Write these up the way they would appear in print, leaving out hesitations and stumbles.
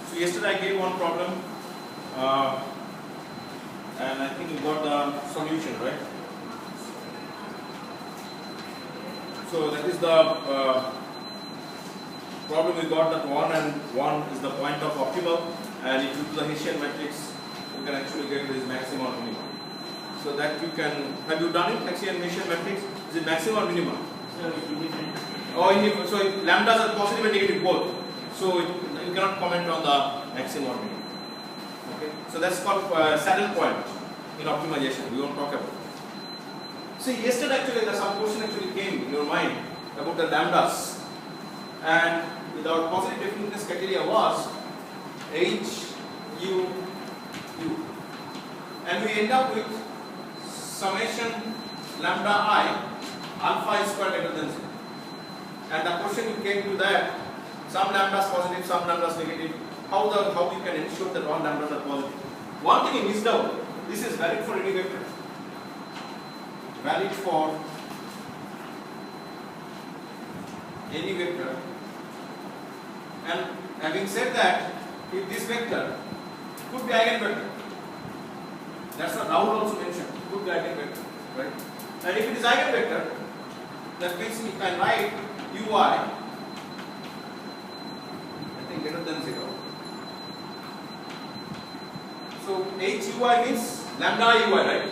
So yesterday I gave one problem, and I think you got the solution, right? So that is the problem we got, that 1 and 1 is the point of optimal, and if you do the Hessian matrix, you can actually get this maximum or minimum. So that you can, have you done it, Hessian matrix? Is it maximum or minimum? Oh, so lambdas are positive and negative both. So you cannot comment on the maximum or minimum. Okay, so that's called saddle point in optimization. We won't talk about it. See, yesterday actually some question actually came in your mind about the lambdas, and with our positive definiteness criteria was H, U, U, and we end up with summation lambda I alpha is square greater than 0. And the question came to that, some lambdas positive, some lambdas negative. How we can ensure that all lambdas are positive? One thing you missed out. This is valid for any vector. Valid for any vector. And having said that, if this vector could be eigenvector, that's what Rahul also mentioned. Could be eigenvector, right? And if it is eigenvector, that means we can write ui, I think greater than 0. So HUI means lambda ui, right?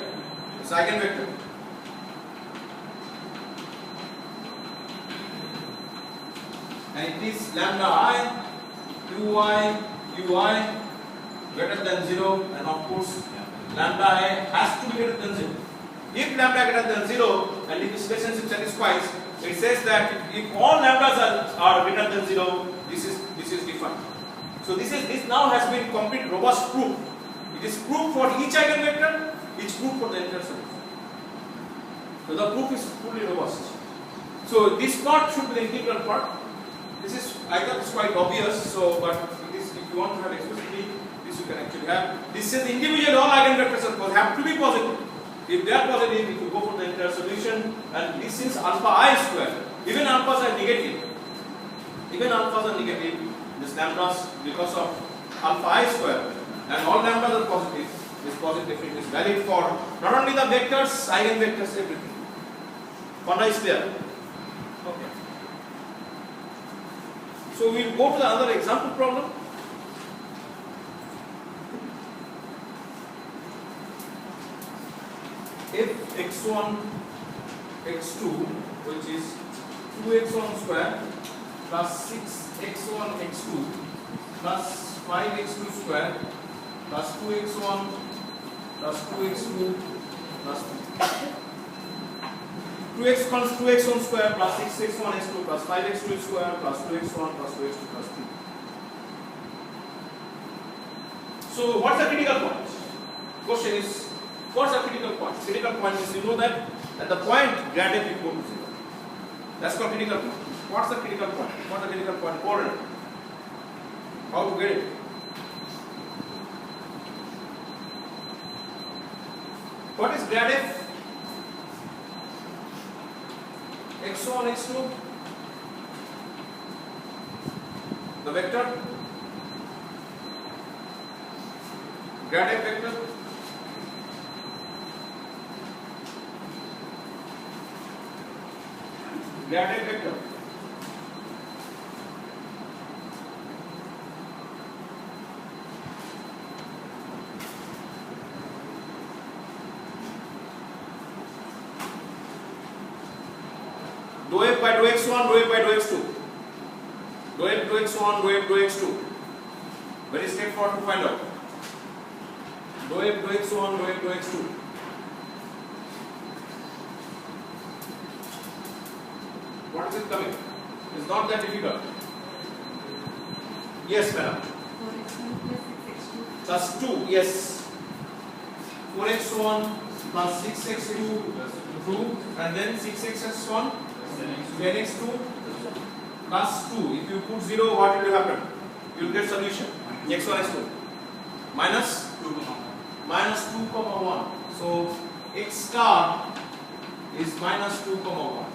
It's eigenvector. And it is lambda I, ui greater than 0, and of course lambda I has to be greater than 0. If lambda greater than 0 and if this relationship satisfies, it says that if all lambdas are greater than 0, this is defined. So this now has been complete robust proof. It is proof for each eigenvector, each proof for the entire solution. So the proof is fully robust. So this part should be the integral part. This is, I thought it's quite obvious. So, but it is, if you want to have explicitly, this you can actually have. This is individual all eigenvectors have to be positive. If they are positive, if you go for the entire solution, and this is alpha I square. Even alphas are negative. This lambdas, because of alpha I square, and all lambdas are positive. This positive definitely is valid for not only the vectors, eigenvectors, everything. Fonda is clear? Okay. So we will go to the other example problem. If x1, x2, which is 2x1 square plus 6x1, x2 plus 5x2 square plus 2x1 plus 2x2 plus 2x1 square plus 6x1 x2 plus 5x2 square plus 2x1 plus 2x2 plus 2. So what's the critical point? Question is, what's the critical point? Critical point is, you know that at the point grad f equal to 0. That's called critical point. What's the critical point? What's the critical point? Coordinate. How to get it? What is grad f? x1, x2, the vector, grad f vector, grad f vector. Dou f by dou x1, dou f by dou x2. Dou f dou x1, dou f dou x2. Very straightforward to find out. Dou f dou x1, dou f dou x2. What is it coming? It's not that difficult. Yes, madam. 4x1 plus 6x2. Plus 2, yes. 4x1 plus 6x2 2, and then 6x1 10x2 plus 2. If you put 0, what will happen? You will get solution. x1 x2 minus 2, 1. So x star is minus 2, 1.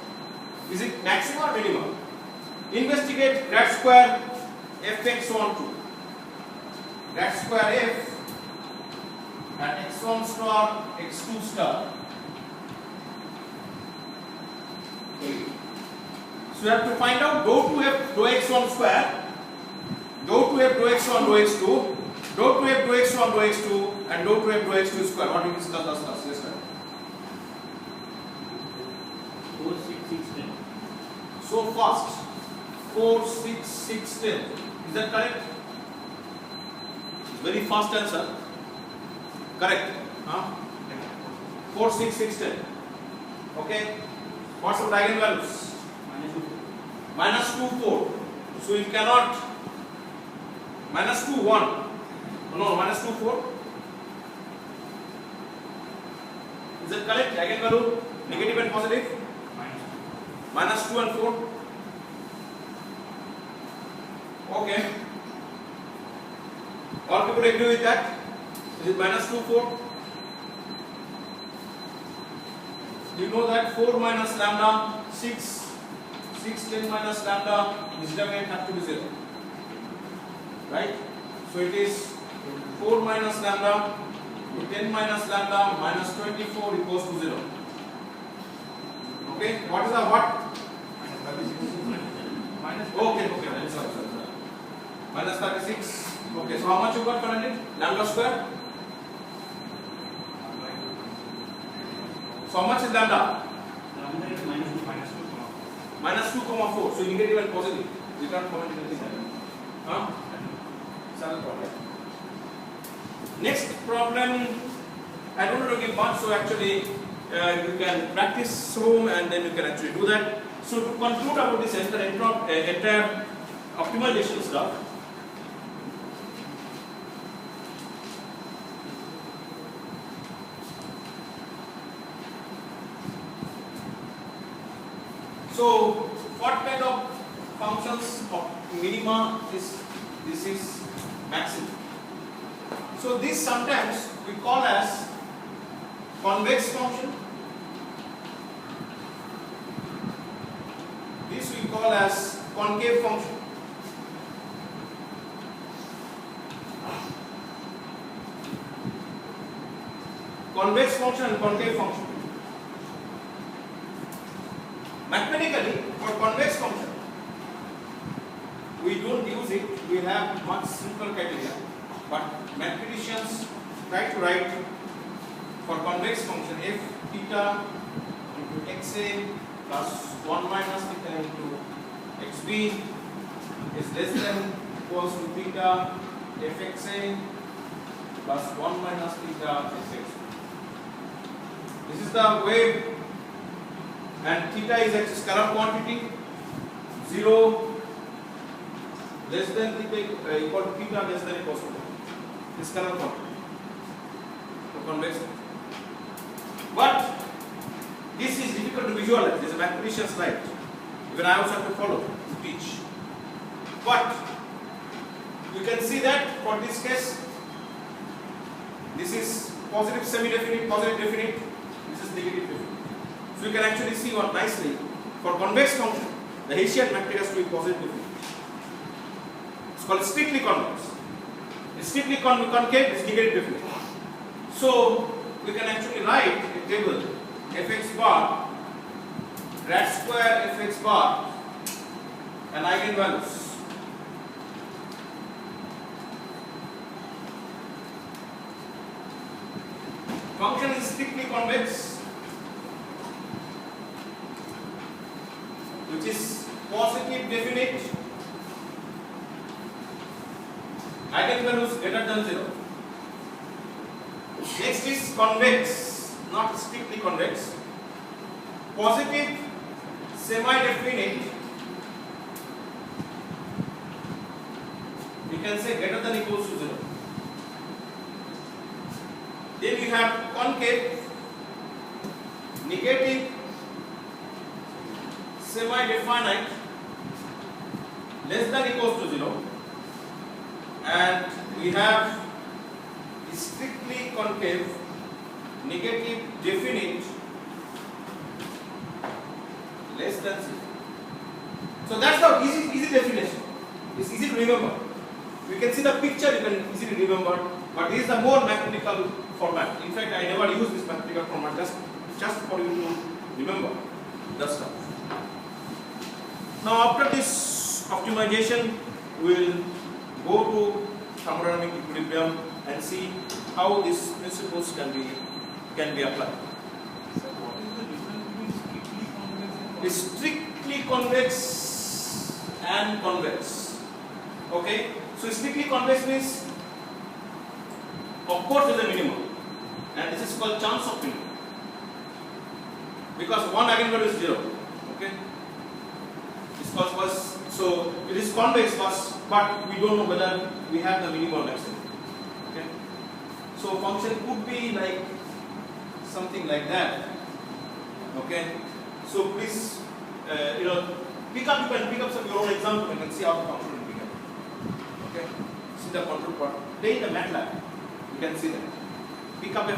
Is it maximum or minimum? Investigate grad square fx1 2. grad square f at x1 star x2 star. Okay. So you have to find out dou 2f dou x1 square, dou 2f dou x1 dou x2, dou 2f dou x1 dou x2 and dou 2f dou x2 square. What we discussed last class? Yes, sir. 4, 6, 6, 10. So fast. 4, 6, 6, 10. Is that correct? Very fast answer. Correct. Huh? 4, 6, 6, 10. Okay. What's the eigenvalues? Minus 2, 4. So you cannot. Minus 2, 1. No, minus 2, 4. Is that correct? Eigenvalue? Negative and positive? Minus 2 and 4. Okay. All people agree with that? Is it minus 2, 4? You know that 4 minus lambda 6, 6, 10 minus lambda is determinant have to be 0. Right? So it is 4 minus lambda to 10 minus lambda minus 24 equals to 0. Okay? What is the what? Okay. Sorry. Minus 36. Okay, so how much you got currently? Lambda square? So how much is lambda? Lambda is minus 2, 4. So negative and positive. We can't comment anything. Huh? Next problem, I don't want to give much, so actually you can practice home and then you can actually do that. So to conclude about this entire optimization stuff, so what kind of functions of minima is this is maximum. So this sometimes we call as convex function. This we call as concave function. Convex function and concave function. Mathematically, for convex function, we don't use it, we have much simpler criteria, but mathematicians try to write for convex function f theta into xa plus 1 minus theta into xb is less than equals to theta fxa plus 1 minus theta fx. This is the way, and theta is a scalar quantity, 0 less than theta equal to theta less than equals to this scalar quantity for convex. But this is difficult to visualize. This is a mathematician's slide. Even I also have to follow to teach. But you can see that for this case, this is positive semi-definite, positive definite, this is negative definite. So you can actually see what nicely for convex function, the Hessian metric has to be positive definite. It's called strictly convex. It's strictly concave, it's negative definite. So we can actually write a table fx bar, grad square fx bar and eigenvalues. Function is strictly convex, which is positive definite, eigenvalues greater than 0. Next is convex, not strictly convex, positive semi-definite, we can say greater than equals to 0. Then we have concave, negative, semi-definite, less than equals to 0, and we have strictly concave, negative, definite, less than 0. So that's the easy definition. It's easy to remember. You can see the picture, you can easily remember, but this is the more mathematical format. In fact, I never use this mathematical format just for you to remember the stuff. Now after this optimization, we will go to thermodynamic equilibrium and see how these principles can be applied. So what is the difference between It's strictly convex and convex. Okay, so strictly convex means, of course, there is a minimum, and this is called chance of minimum because one eigenvalue is 0. Okay, it's called first. So it is convex first, but we don't know whether we have the minimum or maximum. Okay, so function could be like something like that. Okay, so please, you can pick up some your own example and see how the function will be. Okay, see the control part. Play in the MATLAB. You can see that. Pick up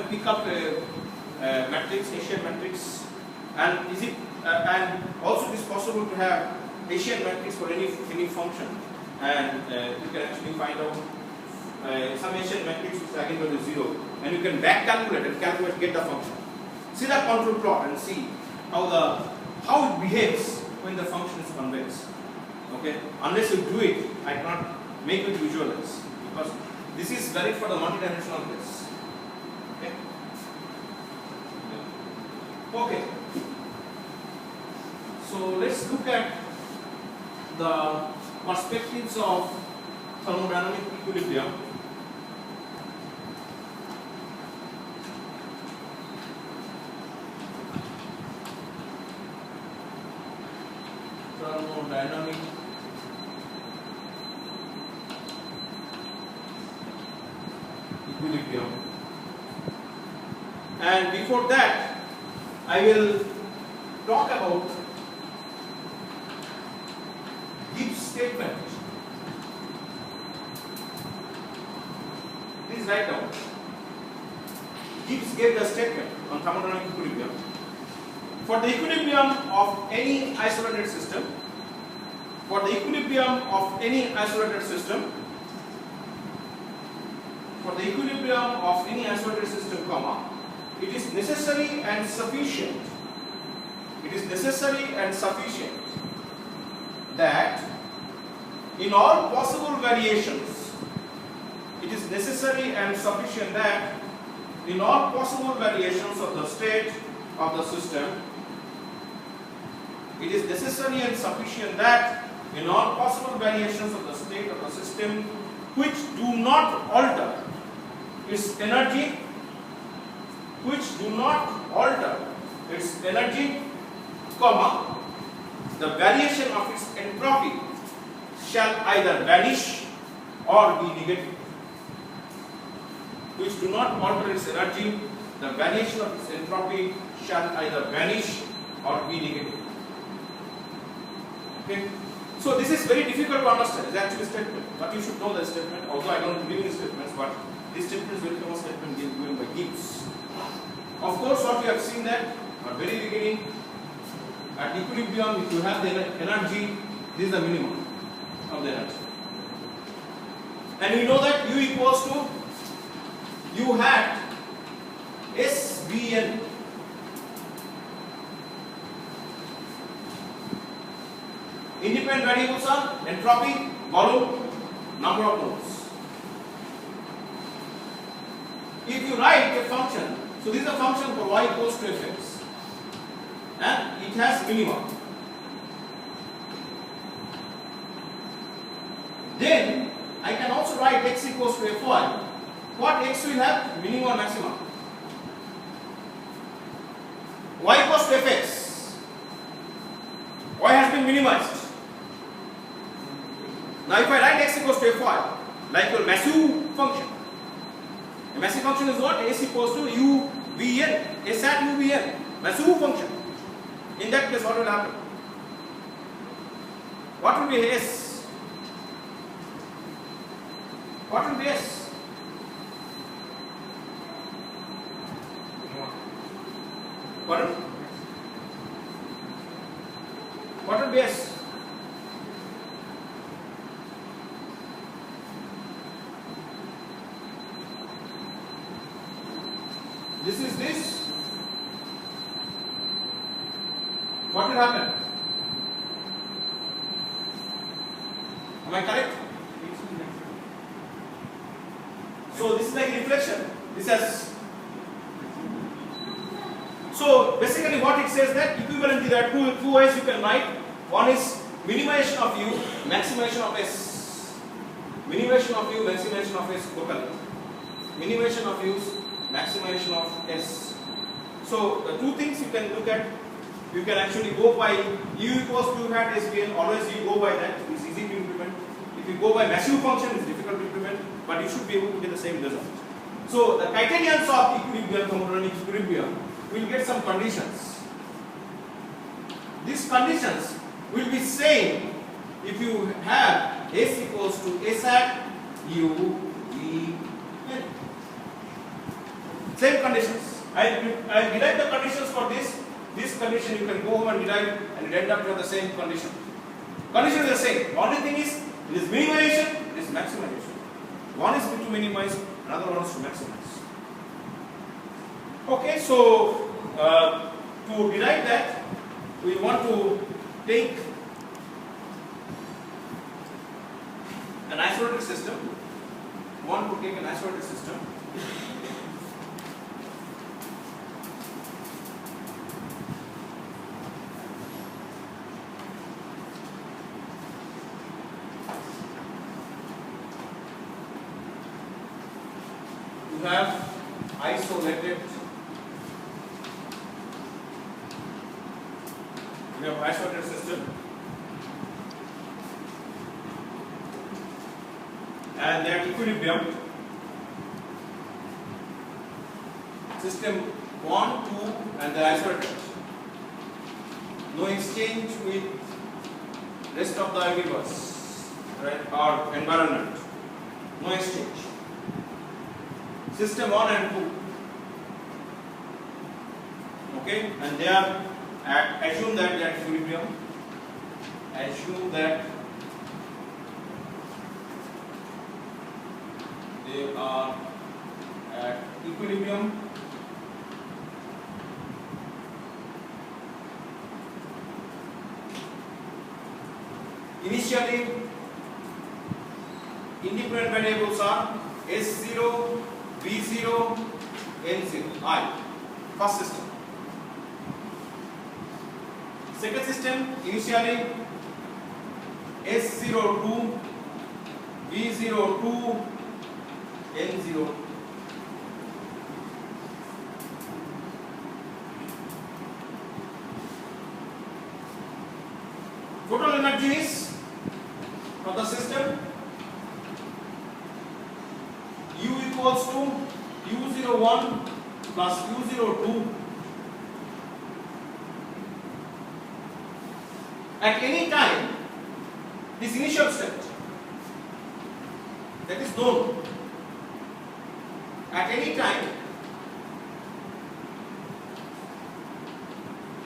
a matrix, Hessian matrix, and is it and also it is possible to have Hessian matrix for any function, and you can actually find out some Hessian matrix which is eigenvalue is 0, and you can back calculate and get the function. See the control plot and see how it behaves when the function is convex. Okay, unless you do it, I cannot make it visualize because this is valid for the multidimensional case. Okay. Okay. So let's look at the perspectives of thermodynamic equilibrium. Thermodynamic equilibrium. And before that, I will talk about Gibbs statement. Please write down. Gibbs gave the statement on thermodynamic equilibrium. For the equilibrium of any isolated system, comma, it is necessary and sufficient. That in all possible variations, of the state of the system, which do not alter its energy, comma, the variation of its entropy shall either vanish or be negative. Which do not alter its energy, the variation of its entropy shall either vanish or be negative. Okay. So this is very difficult to understand. It's actually a statement, but you should know the statement. Although I don't believe in statements, but this statement is very famous statement given by Gibbs. Of course, what we have seen that at very beginning, at equilibrium, if you have the energy, this is the minimum of the energy, and we know that U equals to U hat SVN. Independent variables are entropy, volume, number of moles. If you write a function, so this is a function for y equals to fx, and it has minimum. Then I can also write x equals to fy. What x will have? Minimum or maximum? Y equals to fx. Y has been minimized. Now if I write x equals to fy, like your massive function. A massive function is what? S equals to u v n. S at u v n. Massive function. In that case, what will happen? What will be S? What will be S? Pardon? What will be S? will happen? Am I correct? So this is like reflection. This has. So basically, what it says that equivalently there are two ways you can write. One is minimization of U, maximization of S. Minimization of U, maximization of S locally. Minimization of U, maximization of S. So the two things you can look at. You can actually go by U equals to hat SBN. Always you go by that. It's easy to implement. If you go by massive function, it's difficult to implement, but you should be able to get the same result. So the criterions of equilibrium, thermodynamic equilibrium, will get some conditions. These conditions will be same if you have S equals to S at U V N. Same conditions. I derive the conditions for this. This condition you can go home and derive, and it end up with the same condition. Condition is the same. Only thing is, it is minimization, it is maximization. One is to minimize, another one is to maximize. Okay, so to derive that, we want to take an isolated system. We want to take an isolated system. You have isolated. We have isolated system, and they are equilibrium. System 1, 2, and they are isolated. No exchange with rest of the universe, right, or environment. No exchange. System 1 and 2. Okay, and they are assume that they are equilibrium. Assume that they are at equilibrium. Initially, independent variables are S0, V0, N0, I. First system. Second system, initially S02, V02, N0. Total energy is of the system U equals to U01 plus U02 at any time. This initial state that is known at any time,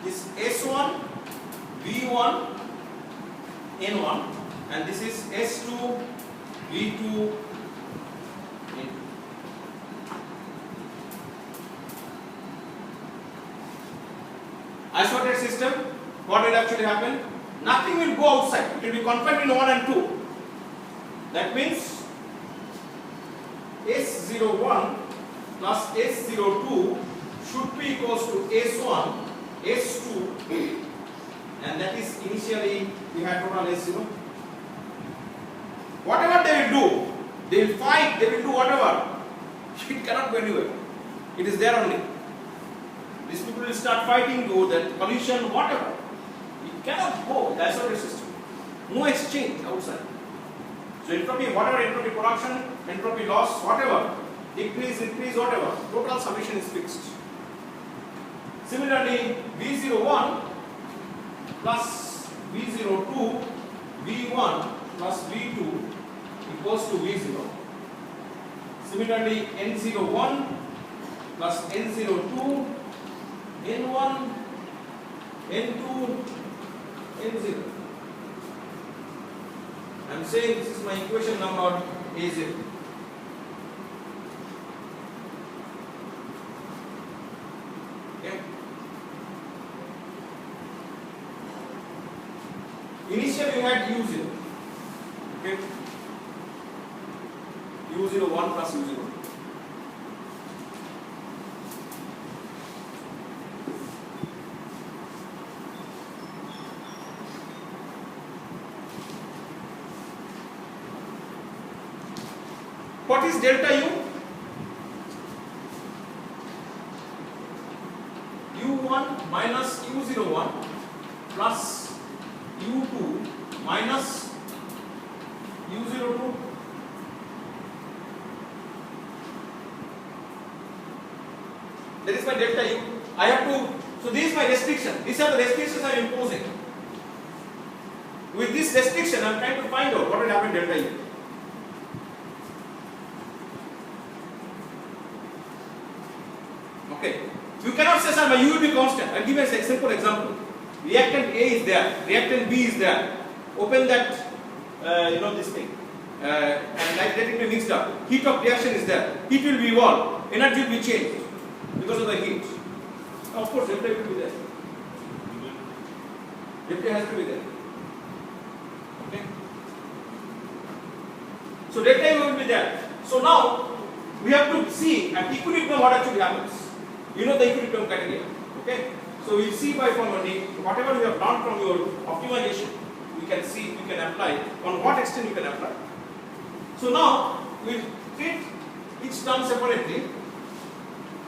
this S1, V1, N1, and this is S2, V2, N2. Isolated system, what will actually happen? Nothing will go outside. It will be confined in 1 and 2. That means S01 plus S02 should be equals to S1, S2, and that is initially we had total S0. Whatever they will do, they will fight, they will do whatever. It cannot go anywhere. It is there only. These people will start fighting, do that collision, whatever. It cannot go in the isolated system. No exchange outside. So entropy, whatever entropy production, entropy loss, whatever, decrease, increase, whatever, total summation is fixed. Similarly, V01 plus V02, V1 plus V2 equals to V0. Similarly, N01 plus N02, N1, N2, N0. I am saying this is my equation number A0. Okay. we had U0. Okay. U01 plus U02. What is delta U? U1 minus U01 plus U2 minus U02. That is my delta U. I have to, so this is my restriction. These are the restrictions I am imposing. With this restriction, I am trying to find out what will happen delta U. Okay. You cannot say, sir, my U will be constant. I will give you a simple example. Reactant A is there, reactant B is there. Open that, this thing, and let it be mixed up. Heat of reaction is there. Heat will be evolved. Energy will be changed because of the heat. Of course, delta will be there. Delta has to be there. Okay. So delta will be there. So now we have to see at equilibrium what actually happens. You know the equilibrium criteria. Okay. So we will see by formulating whatever you have learned from your optimization. We can see, we can apply, on what extent you can apply. So now we will treat each term separately.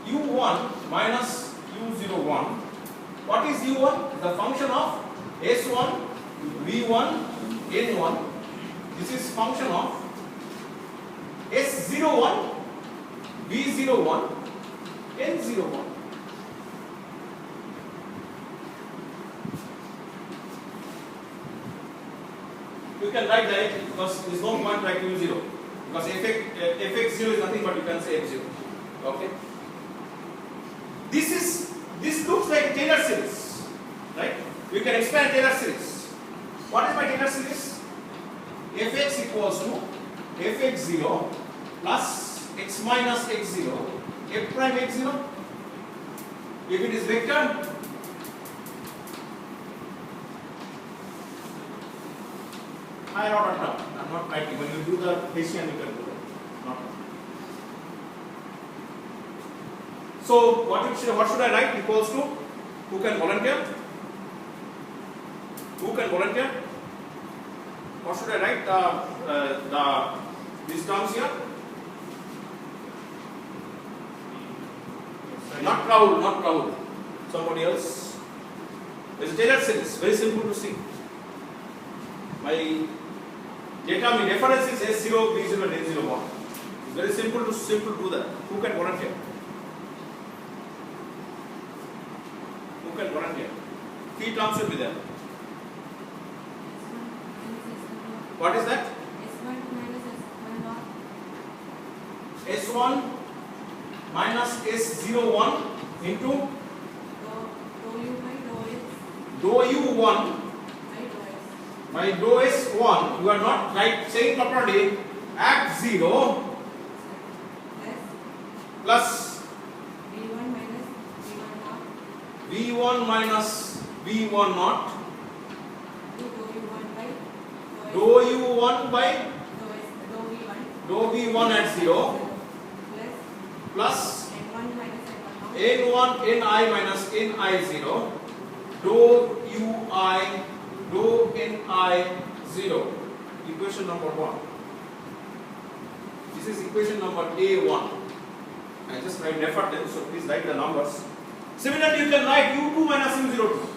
U1 minus U01. What is U1? The function of S1, V1, N1. This is function of S01, V01, N01. You can write directly because there is no point writing U0 because fx0 is nothing but you can say f0. Okay. This looks like a Taylor series, right? We can expand Taylor series. What is my Taylor series? Fx equals to fx0 plus x minus x0 f prime x0. If it is vector, higher order term. I am not writing. When you do the Hessian, you can do that. Not. So what should I write? Equals to, who can volunteer? Who can volunteer? What should I write? These terms here. Not Raul, not Raul. Somebody else. There is Taylor series. Very simple to see. My data, my reference is S0, B0, and N01. It's very simple to do that. Who can volunteer? Who can volunteer? Three terms will be there. What is that? S1 minus S01 into dou U1 by dou S1. You are not saying properly. At 0 plus V1 minus V1 naught dou U1 by dou V1 at 0 plus N1 Ni minus Ni0 dou Ui dou Ni0. Equation number 1. This is equation number A1. I just referred them, so please write the numbers. Similarly, you can write U2 minus U02.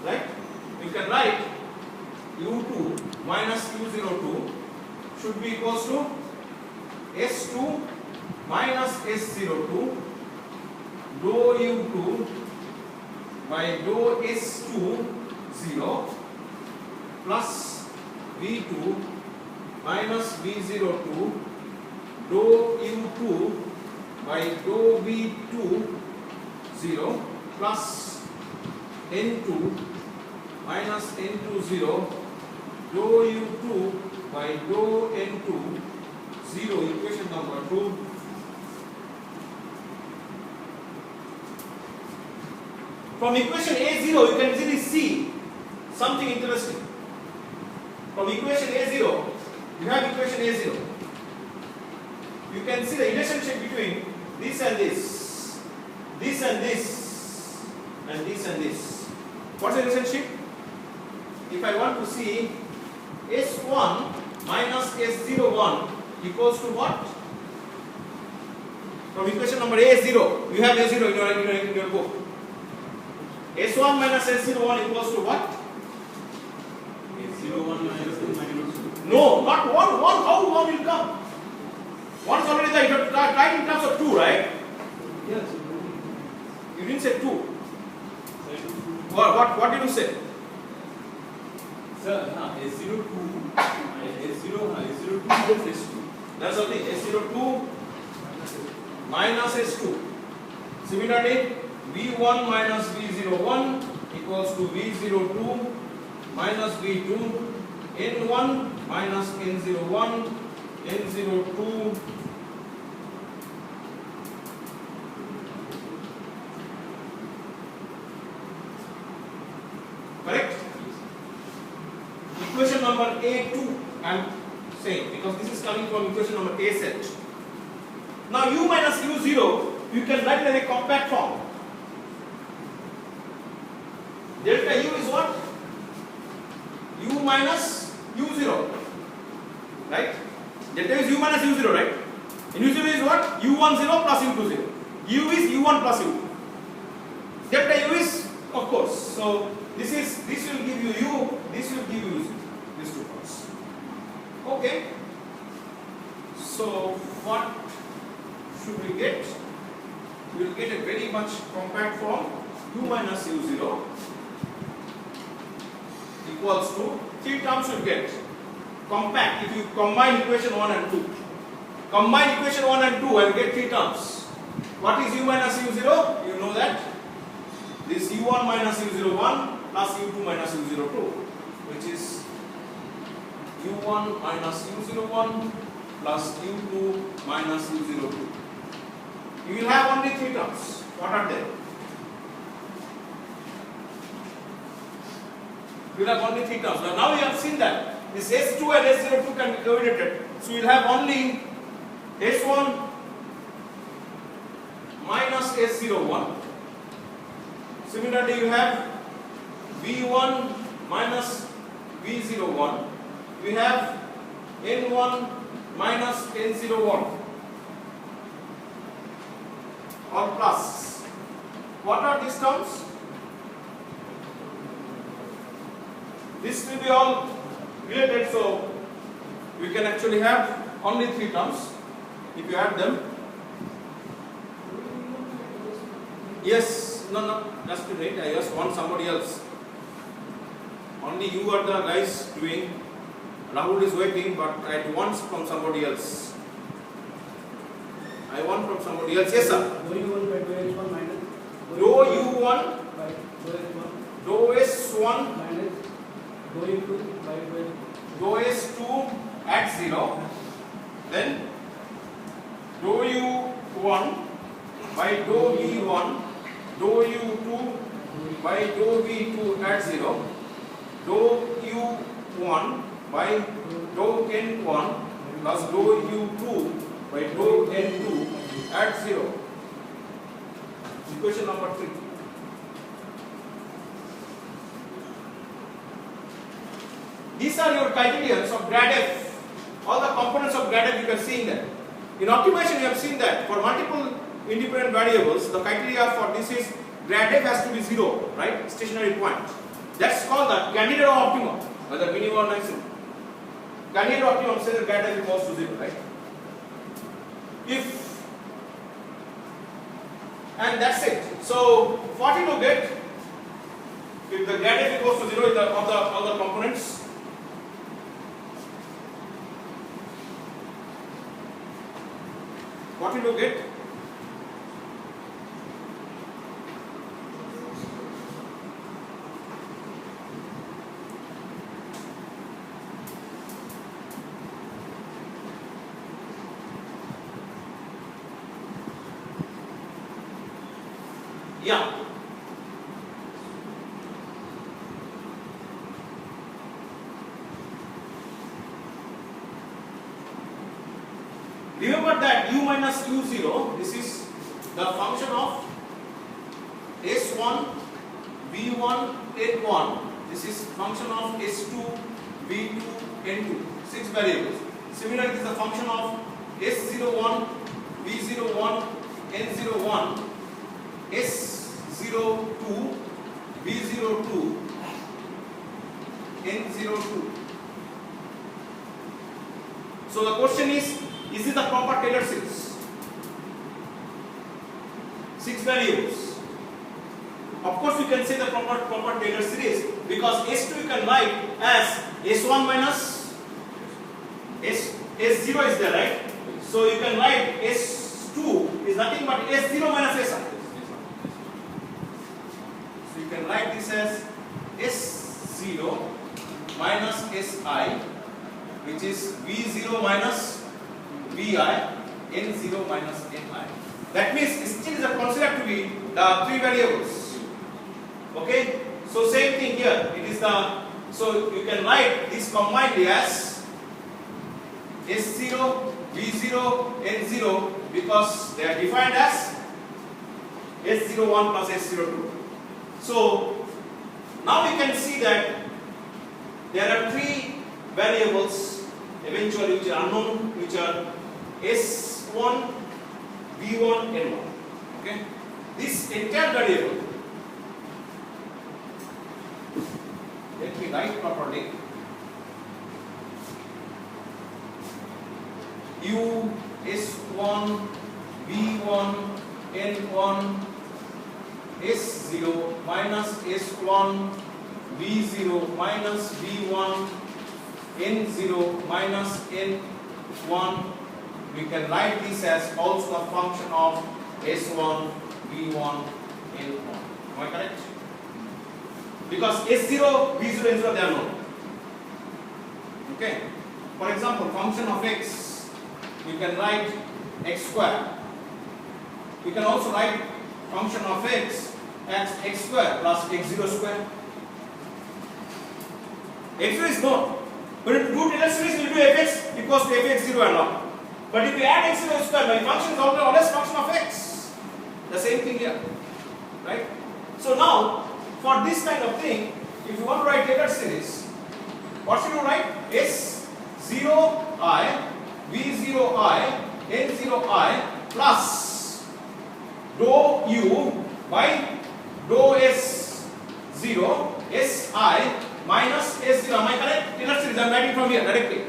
Right? You can write U2 minus U02 should be equals to S2 minus S02 dou U2 by dou S2 0 plus V2 minus V02 dou U2 by dou V2 0 plus N2 minus N2 0 dou U2 by dou N2 0. Equation number 2. From equation A0 you can easily see something interesting. From equation A0, you have equation A0. You can see the relationship between this and this, this and this, and this and this. What's the relationship? If I want to see S1 minus S01 equals to what? From equation number A0, you have A0 in your book. S1 minus S01 equals to what? S01 minus 2 minus 2. No, not 1. How 1 will come? 1 is already there. You have to try in terms of 2, right? Yes. You didn't say 2. What did you say? Sir, S02 plus S2. That's the thing. S02 minus S2. Similarly, V1 minus V01 equals to V02 minus V2, N1 minus N01, N02 correct? Equation number A2 I am saying because this is coming from equation number A set. Now U minus U0 you can write in a compact form. Delta U is what? U minus U0, right? Delta is U minus U0, right? And U0 is what? U10 plus U20. U is U1 plus U. Delta U is, of course. So this will give you U. This will give you these two parts. Okay. So what should we get? We will get a very much compact form. U minus U0 equals to 3 terms you get. Compact, if you combine equation 1 and 2. Combine equation 1 and 2 and get 3 terms. What is U minus U0? You know that. This U1 minus U01 plus U2 minus U02, which is U1 minus U01 plus U2 minus U02. You will have only 3 terms. What are they? You will have only 3 terms. Now we have seen that this S2 and S02 can be coordinated. So you will have only S1 minus S01. Similarly, you have V1 minus V01. We have N1 minus N01 or plus. What are these terms? This will be all related, so we can actually have only 3 terms if you add them. Yes, no, that's too late. I just want somebody else. Only you are the guys doing. Rahul is waiting, but I want from somebody else. I want from somebody else. Yes, sir. Dou U1 by dou S1 minus Dou U1 by dou S1 dou S1 minus dou U2 by dou S2 at 0. Then dou U1 by dou V1 dou U2 by dou V2 at 0. Dou U1 by dou N1 plus dou U2 by dou N2 at 0. Equation number 3. These are your criterions of grad f. All the components of grad f you can see in that. In optimization you have seen that for multiple independent variables, the criteria for this is grad f has to be 0, right? Stationary point. That's called the candidate of optimum, whether minimum or maximum. Candidate of optimum says that grad f equals to 0, right? And that's it. So what you will get if the grad f equals to 0 of the other components. What will you get? Yeah. Remember that u minus u0, this is the function of S1, V1, N1. This is function of S2, V2, N2. 6 variables. Similarly, this is a function of S01, V01, N01, S02, V02, N02. So the question is it the proper Taylor series? 6 variables. Of course, you can say the proper Taylor series because S2 you can write as S1 minus S0 is there, right? So you can write S2 is nothing but S0 minus Si. So you can write this as S0 minus Si, which is V0 minus Vi, N0 minus Ni. That means still is considered to be the 3 variables. Okay, so same thing here. It is the, so you can write this combined as S0, V0, N0 because they are defined as S01 plus S02. So now we can see that there are 3 variables eventually which are unknown, which are S1, V1, N1. Okay, this entire variable, let me write properly. U S1 V1 N1 S0 minus S1 V0 minus V1 N0 minus N1. We can write this as also a function of S1 V1 N1. Am I correct? Because S0, V0, N0 they are known. Okay. For example, function of x, you can write x square. You can also write function of x as x square plus x0 square. X0 is known. But if you do Taylor series, you will do fx equals to fx0 and all. But if you add x0 square, my function is always function of x. The same thing here. Right? So now, for this kind of thing, if you want to write Taylor series, what should you write? S0i, V0i, N0i plus dou u by dou S0 Si minus S0. Am I correct? Taylor series, I am writing from here directly.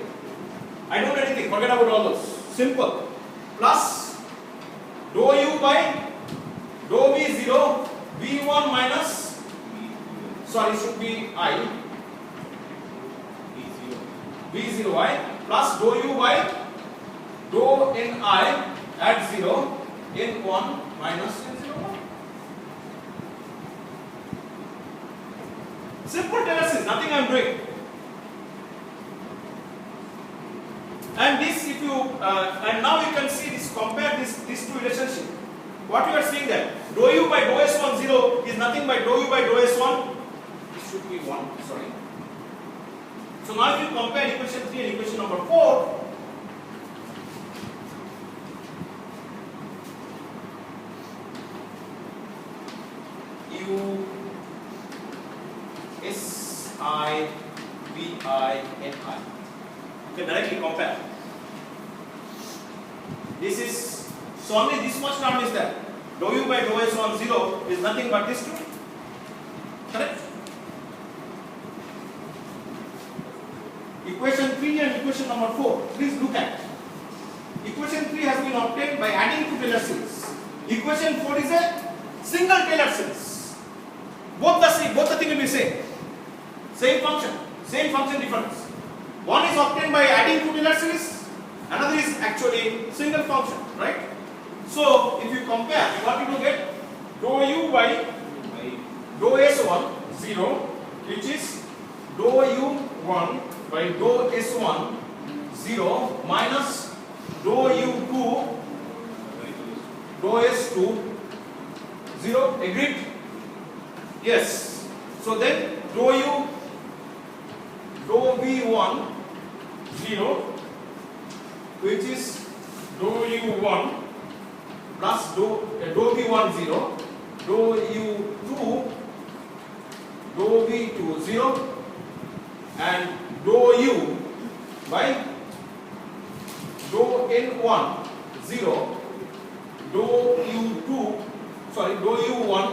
I don't do anything, forget about all those. Simple. Plus dou u by dou V0, V1 minus, sorry, should be I, V0i plus dou u by dou Ni at 0, N1 minus N01. Simple Taylor series, nothing I am doing. And this, if you, and now you can see this, compare these two relationships. What you are seeing that dou u by dou S1 0 is nothing but dou u by dou S1. This should be 1, sorry. So now if you compare equation 3 and equation number 4, u S I V I N I. You can directly compare. This is, so only this much term is there. Dou u by dou S1 0 is nothing but this two. Correct? Equation 3 and equation number 4. Please look at. Equation 3 has been obtained by adding two Taylor series. Equation 4 is a single Taylor series. Both the thing will be same. Same function difference. One is obtained by adding two Taylor series. Another is actually single function, right? So if you compare, what you will get? Dou u by dou S1 0, which is dou u1 by dou S1 0 minus dou u2 dou S2 0. Agreed? Yes. So then dou u dou V1 0, which is dou u1 plus dou v1 0, dou u2 dou v2 0, and dou u by dou n1 0, dou u1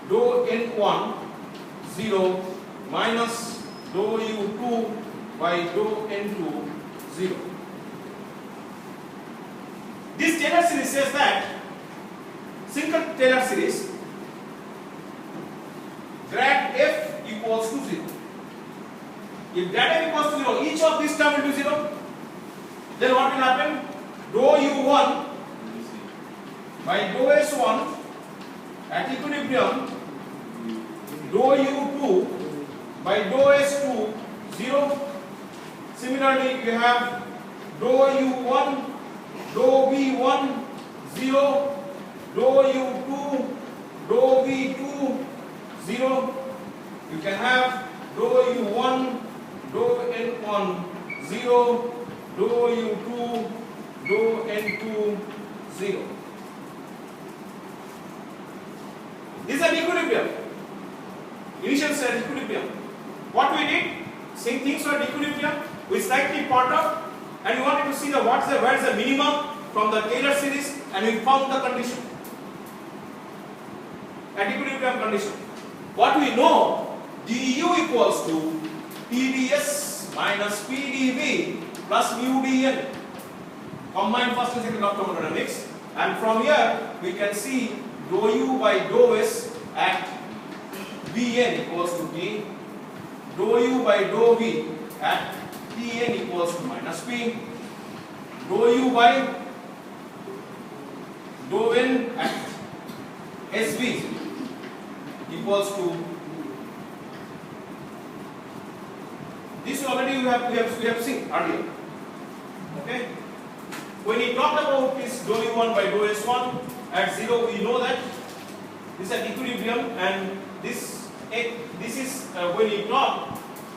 dou n1 0 minus dou u2 by dou n2 0. This Taylor series says that single Taylor series grad f equals to 0. If grad f equals to 0, each of these term will be 0. Then what will happen? Dou u1 by dou s1 at equilibrium, dou u2 by dou s2 0. Similarly, you have dou u1 dou v1 0, dou u2 dou v2 0. You can have dou u1 dou n1 0, dou u2 dou n2 0. This is an equilibrium. Initial state equilibrium. What we did? Same things were equilibrium. We slightly part up, and we wanted to see where is the minimum from the Taylor series, and we found the condition at equilibrium condition. What we know? du equals to Tds minus Pdv plus mu dn. Combine first and second law of thermodynamics, and from here we can see dou u by dou s at Vn equals to T, dou u by dou v at Tn equals to minus P, dou u by dou n at Sv equals to, this already we have seen earlier. Okay. When we talk about this dou u1 by dou s1 at 0, we know that this is at equilibrium, and this is when we talk,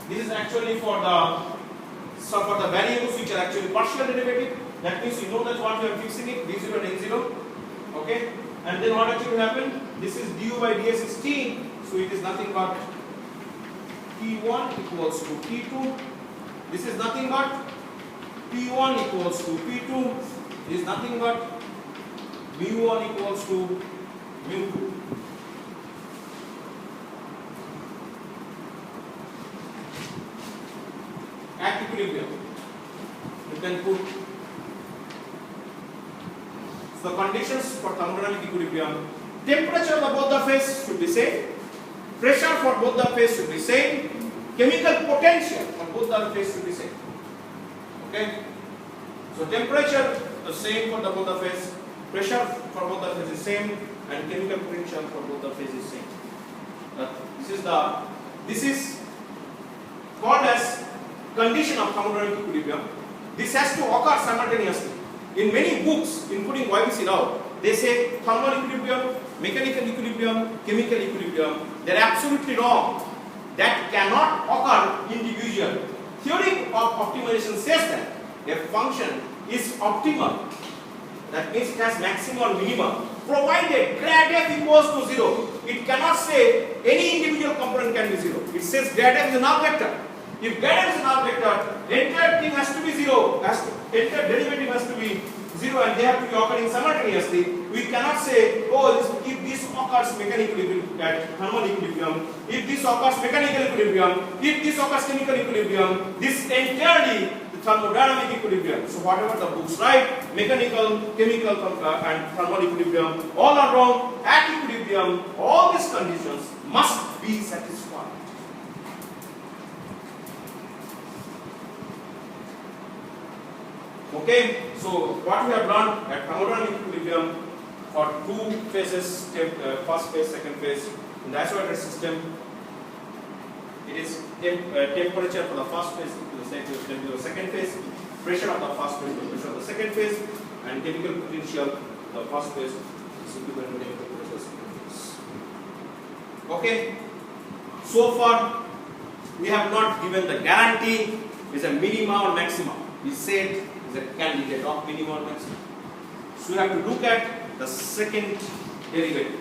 this is actually for the variables which are actually partial derivative. That means we know that what we are fixing it, d0 and n0. Okay, and then what actually happen? This is du by ds is t, so it is nothing but t1 equals to t2. This is nothing but p1 equals to p2. This is nothing but mu1 equals to mu2. At equilibrium, you can put the conditions for thermodynamic equilibrium. Temperature of both the phase should be same, pressure for both the phase should be same, chemical potential for both the phase should be same. Okay, so temperature the same for both the phase, pressure for both the phase is same, and chemical potential for both the phase is same. This is called as condition of thermodynamic equilibrium. This has to occur simultaneously. In many books, including YBC Rao, they say thermal equilibrium, mechanical equilibrium, chemical equilibrium. They are absolutely wrong. That cannot occur individually. Theory of optimization says that a function is optimal. That means it has maximum or minimum, provided grad f equals to 0. It cannot say any individual component can be 0. It says grad f is an R vector. If grad f is an R vector, entire thing has to be 0. Entire derivative has to be 0, and they have to be occurring simultaneously. We cannot say, if this occurs mechanically at thermal equilibrium, if this occurs mechanical equilibrium, if this occurs chemical equilibrium, this entirely the thermodynamic equilibrium. So whatever the books write, mechanical, chemical, and thermal equilibrium, all are wrong. At equilibrium, all these conditions must be satisfied. Okay, so what we have learned at thermodynamic equilibrium for two phases, first phase, second phase, in the isolated system, it is temperature for the first phase, the second phase, pressure of the first phase, the pressure of the second phase, and chemical potential, the first phase, is equivalent to chemical potential of the second phase. Okay, so far we have not given the guarantee is a minima or maximum. We said is a candidate of minimum or maximum. So you have to look at the second derivative.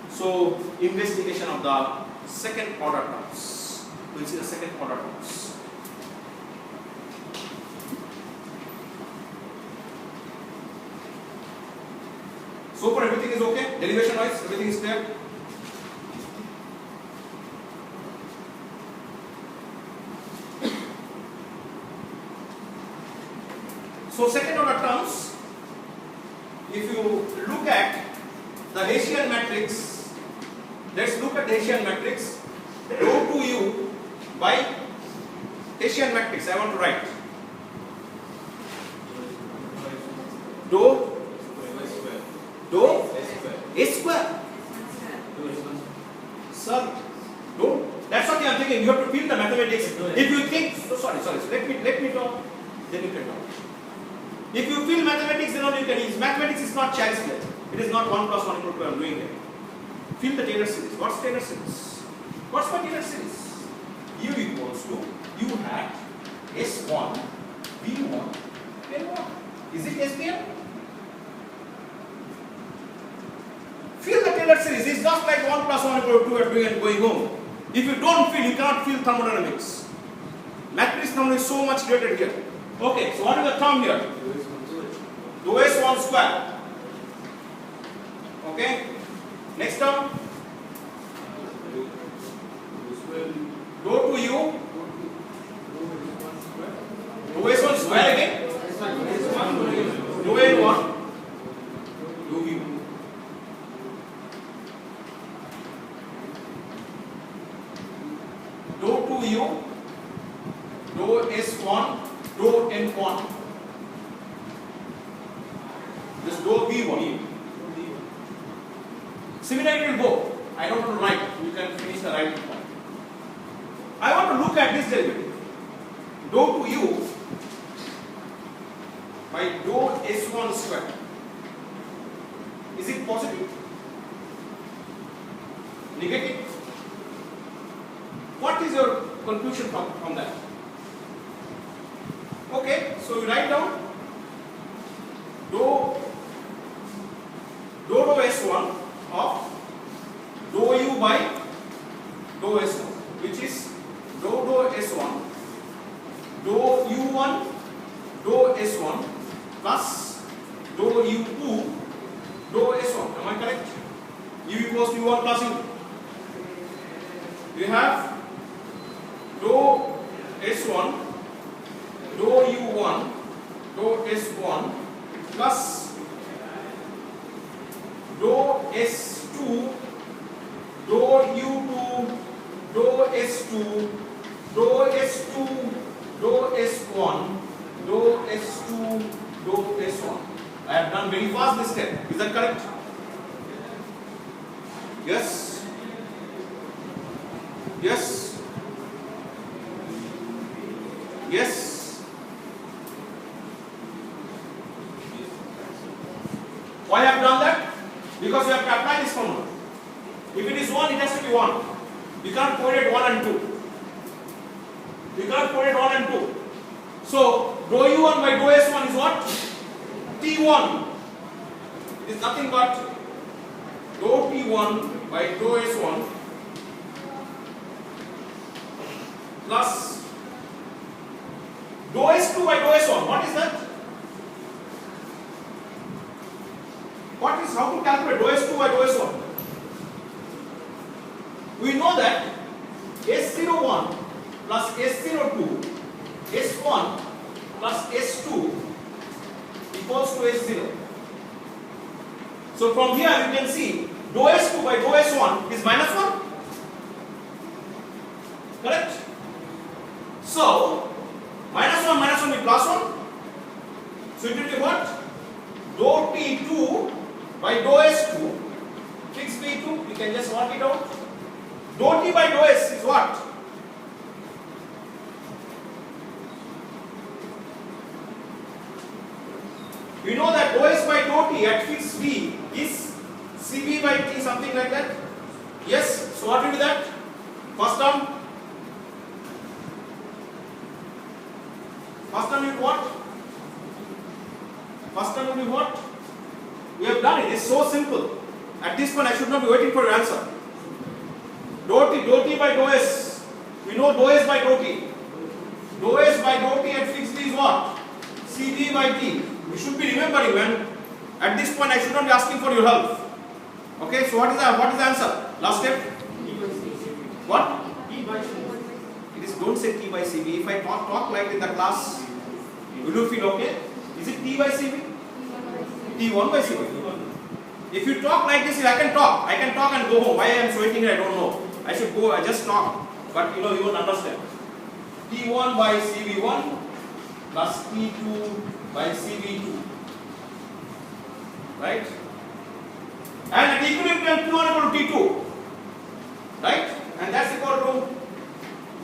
So investigation of the second order terms. We will see the second order terms. So far everything is okay? Derivation wise everything is clear? So second order terms, if you look at the Hessian matrix, let's look at the Hessian matrix, rho to u by Hessian matrix, I want to write. Dou A square. Sir, don't. That's what I am thinking. You have to feel the mathematics. If you think, sorry. Let me talk. Then you can talk. If you feel mathematics, then only you can use. Mathematics is not child's play. It is not 1 plus 1 equal to 2 I am doing here. Feel the Taylor series. What's Taylor series? What's my Taylor series? U equals to U hat S1 V1 N1. Is it SPM? Feel the Taylor series. It's just like 1 plus 1 equal to 2 you are doing and going home. If you don't feel, you cannot feel thermodynamics. Matrix number is so much greater here. Okay, so what is the term here? Dou S1 square. Okay. Next term. Dou to U. Dou S1 square again. Dou N1. Dou U. Dou to U. Dou S1. Dou N1. This dou V1. Similarly it will go. I don't want to write. You can finish the writing part. I want to look at this derivative. Dou to U by dou S1 square. Is it positive? Negative? What is your conclusion from that? Okay, so you write down dou S1 of dou U by dou S1, which is dou S1 dou U1 dou S1 plus dou U2 dou S1. Am I correct? U equals to U1 plus U. We have dou S1 dou U1 dou S1 plus dou S2 dou U2 dou S2 dou S2 dou S1 dou S2 dou S1. I have done very fast this step. Is that correct? Yes? Yes? Yes? Why I have done that? Because you have to apply this formula. If it is 1, it has to be 1. You can't put it 1 and 2. You can't put it 1 and 2. So, dou U1 by dou S1 is what? T1. It is nothing but dou T1 by dou S1 plus dou S2 by dou S1. What is that? What is, how to calculate dou S2 by dou S1? We know that S01 plus S02, S1 plus S2 equals to S0. So from here you can see dou S2 by dou S1 is minus 1. Correct? So minus 1 will plus 1. So it will be what? Dou T2 by dou S2. Fix P2, you can just work it out. Dou T by dou S is what? We know that dou S by dou T at fixed V is CB by T, something like that. Yes, so what will be that? First term? First term will be what? First term will be what? We have done it. It's so simple. At this point, I should not be waiting for your answer. Dou T by dou S. We know dou S by dou T. Dou S by dou T at fixed D is what? CV by T. We should be remembering when. At this point, I should not be asking for your help. Okay, so what is the answer? Last step? What? T by C. It is, don't say T by CV. If I talk like in the class, will you feel okay? Is it T by CV? T1 by CV. If you talk like this, I can talk and go home. Why I am sweating, I don't know. I should go, I just talk. But you won't understand. T1 by CV1 plus T2 by CV2. Right? And at equilibrium Q1 equal to T2. Right? And that's equal to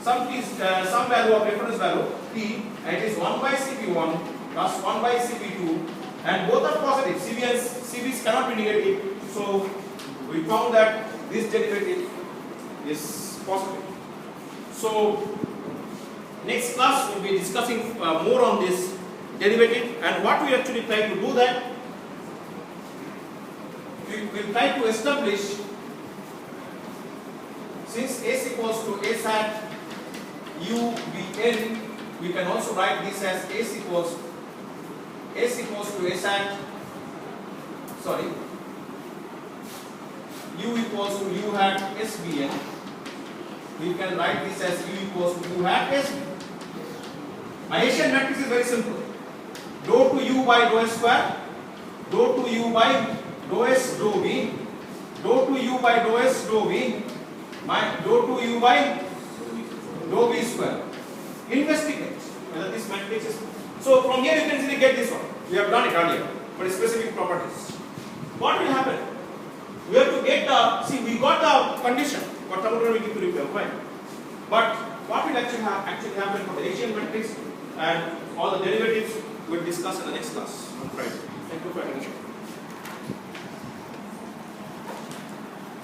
some value of reference value T, and it is 1 by CV1 plus 1 by CV2, and both are positive. CVs cannot be negative, so we found that this derivative is positive. So next class we'll be discussing more on this derivative, and what we actually try to do that we will try to establish, since S equals to S hat U B N, we can also write this as S equals to S hat, sorry, U equals to U hat SBN. We can write this as U equals to U hat SB. My Hessian matrix is very simple. Dou to U by dou S square, dou to U by dou S dou V, dou to U by dou S dou V, my dou to U by dou V square. Investigate whether this matrix is. So from here you can easily get this one. We have done it earlier for specific properties. What will happen? We have to get we got the condition for thermodynamic equilibrium, but what will actually happen for the Hessian matrix and all the derivatives we'll discuss in the next class on Friday. Thank you for attention.